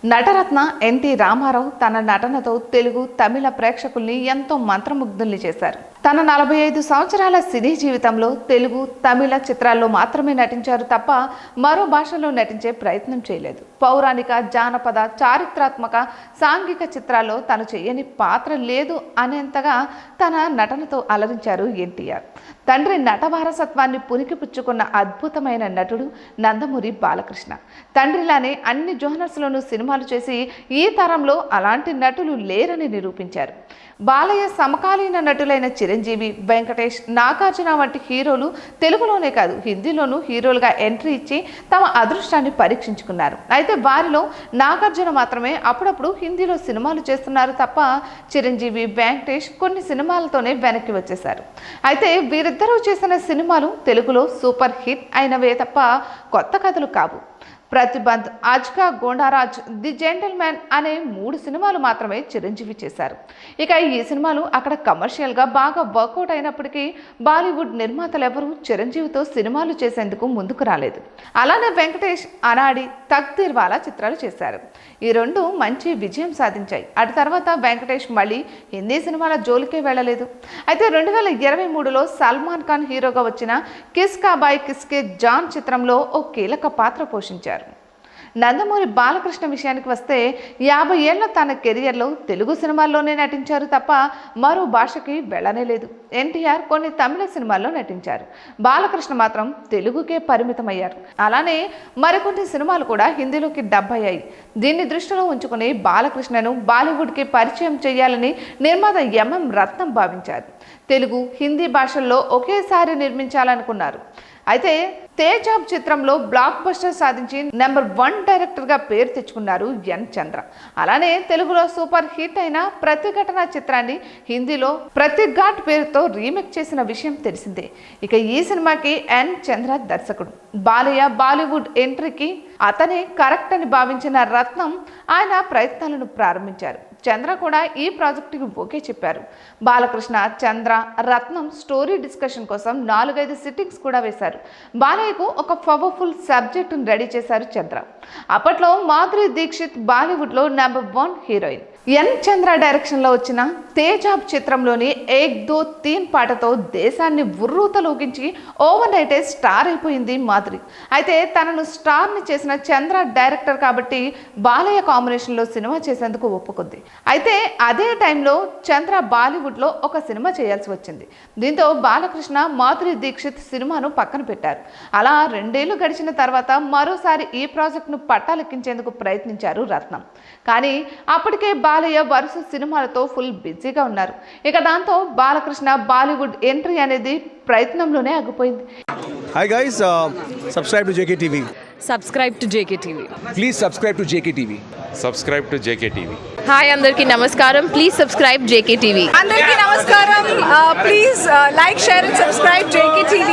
Nataratna NT Ramarao తన నటనతో తెలుగు తమిళ ప్రేక్షకుల్ని ఎంతో మంత్రముగ్ధుల్ని చేశారు. తన 45 సంవత్సరాల సినీ జీవితంలో తెలుగు తమిళ చిత్రాల్లో మాత్రమే నటించారు తప్ప మరో భాషలో నటించే ప్రయత్నం చేయలేదు. పౌరాణిక, జానపద, చారిత్రాత్మక, సాంఘిక చిత్రాల్లో తను చేయని పాత్ర లేదు అనేంతగా తన నటనతో అలరించారు ఎన్టీఆర్. తండ్రి నట వారసత్వాన్ని పుణికిపుచ్చుకున్న అద్భుతమైన నటుడు నందమూరి బాలకృష్ణ. తండ్రిలానే అన్ని జోనర్స్లోనూ సినిమాలు చేసి ఈ తరంలో అలాంటి నటులు లేరని నిరూపించారు. బాలయ్య సమకాలీన నటులైన చిరంజీవి, వెంకటేష్, నాగార్జున వంటి హీరోలు తెలుగులోనే కాదు హిందీలోనూ హీరోలుగా ఎంట్రీ ఇచ్చి తమ అదృష్టాన్ని పరీక్షించుకున్నారు. అయితే వారిలో నాగార్జున మాత్రమే అప్పుడప్పుడు హిందీలో సినిమాలు చేస్తున్నారు తప్ప చిరంజీవి, వెంకటేష్ కొన్ని సినిమాలతోనే వెనక్కి వచ్చేశారు. అయితే వీరిద్దరూ చేసిన సినిమాలు తెలుగులో సూపర్ హిట్ అయినవే తప్ప కొత్త కథలు కావు. ప్రతిబంధ్, ఆజ్కా, గోండారాజ్, ది జెంటిల్మెన్ అనే 3 సినిమాలు మాత్రమే చిరంజీవి చేశారు. ఇక ఈ సినిమాలు అక్కడ కమర్షియల్గా బాగా వర్కౌట్ అయినప్పటికీ బాలీవుడ్ నిర్మాతలెవరూ చిరంజీవితో సినిమాలు చేసేందుకు ముందుకు రాలేదు. అలానే వెంకటేష్ అనాడి, తక్దీర్వాలా చిత్రాలు చేశారు. ఈ 2 మంచి విజయం సాధించాయి. అటు తర్వాత వెంకటేష్ మళ్ళీ హిందీ సినిమాల జోలికే వెళ్ళలేదు. అయితే 2023లో సల్మాన్ ఖాన్ హీరోగా వచ్చిన కిస్ కా భాయ్ కిస్కే జాన్ చిత్రంలో ఓ కీలక పాత్ర పోషించారు. నందమూరి బాలకృష్ణ విషయానికి వస్తే 50 ఏళ్ల తన కెరియర్లో తెలుగు సినిమాల్లోనే నటించారు తప్ప మరో భాషకి వెళ్ళనే లేదు. ఎన్టీఆర్ కొన్ని తమిళ సినిమాల్లో నటించారు. బాలకృష్ణ మాత్రం తెలుగుకే పరిమితమయ్యారు. అలానే మరికొన్ని సినిమాలు కూడా హిందీలోకి డబ్ అయ్యాయి. దీన్ని దృష్టిలో ఉంచుకుని బాలకృష్ణను బాలీవుడ్కి పరిచయం చేయాలని నిర్మాత ఎంఎం రత్నం భావించారు. తెలుగు, హిందీ భాషల్లో ఒకేసారి నిర్మించాలనుకున్నారు. అయితే తేజాబ్ చిత్రంలో బ్లాక్ బస్టర్ సాధించి నంబర్ 1 డైరెక్టర్గా పేరు తెచ్చుకున్నారు ఎన్ చంద్ర. అలానే తెలుగులో సూపర్ హిట్ అయిన ప్రతిఘటన చిత్రాన్ని హిందీలో ప్రతిఘాట్ పేరుతో రీమేక్ చేసిన విషయం తెలిసిందే. ఇక ఈ సినిమాకి ఎన్ చంద్ర దర్శకుడు. బాలయ్య బాలీవుడ్ ఎంట్రీకి అతనే కరెక్ట్ అని భావించిన రత్నం ఆయన ప్రయత్నాలను ప్రారంభించారు. చంద్ర కూడా ఈ ప్రాజెక్టుకి ఓకే చెప్పారు. బాలకృష్ణ, చంద్ర, రత్నం స్టోరీ డిస్కషన్ కోసం 4-5 సిట్టింగ్స్ కూడా వేశారు. బాలయ్యకు ఒక పవర్ఫుల్ సబ్జెక్టును రెడీ చేశారు చంద్ర. అప్పట్లో మాధురి దీక్షిత్ బాలీవుడ్లో నంబర్ 1 హీరోయిన్. ఎన్ చంద్ర డైరెక్షన్లో వచ్చిన తేజాబ్ చిత్రంలోని ఏక్ దో తీన్ పాటతో దేశాన్ని ఉర్రూతలూగించి ఓవర్ నైటే స్టార్ అయిపోయింది మాధురి. అయితే తనను స్టార్ని చేసిన చంద్ర డైరెక్టర్ కాబట్టి బాలయ్య కాంబినేషన్లో సినిమా చేసేందుకు ఒప్పుకుంది. అయితే అదే టైంలో చంద్ర బాలీవుడ్లో ఒక సినిమా చేయాల్సి వచ్చింది. దీంతో బాలకృష్ణ, మాధురి దీక్షిత్ సినిమాను పక్కన పెట్టారు. అలా 2 ఏళ్లు గడిచిన తర్వాత మరోసారి ఈ ప్రాజెక్టును పట్టాలెక్కించేందుకు ప్రయత్నించారు రత్నం. కానీ అప్పటికే బాలయ్య వరుస సినిమాలతో ఫుల్ బిజీగా ఉన్నారు. ఇక దాంతో బాలకృష్ణ బాలీవుడ్ ఎంట్రీ అనేది ప్రయత్నంలోనే ఆగిపోయింది. Hi guys, subscribe to JKTV. Subscribe to JKTV. Please subscribe to JKTV. Subscribe to JKTV. Hi అందరికీ నమస్కారం. Please subscribe JKTV. అందరికీ నమస్కారం. Please like, share and subscribe JKTV.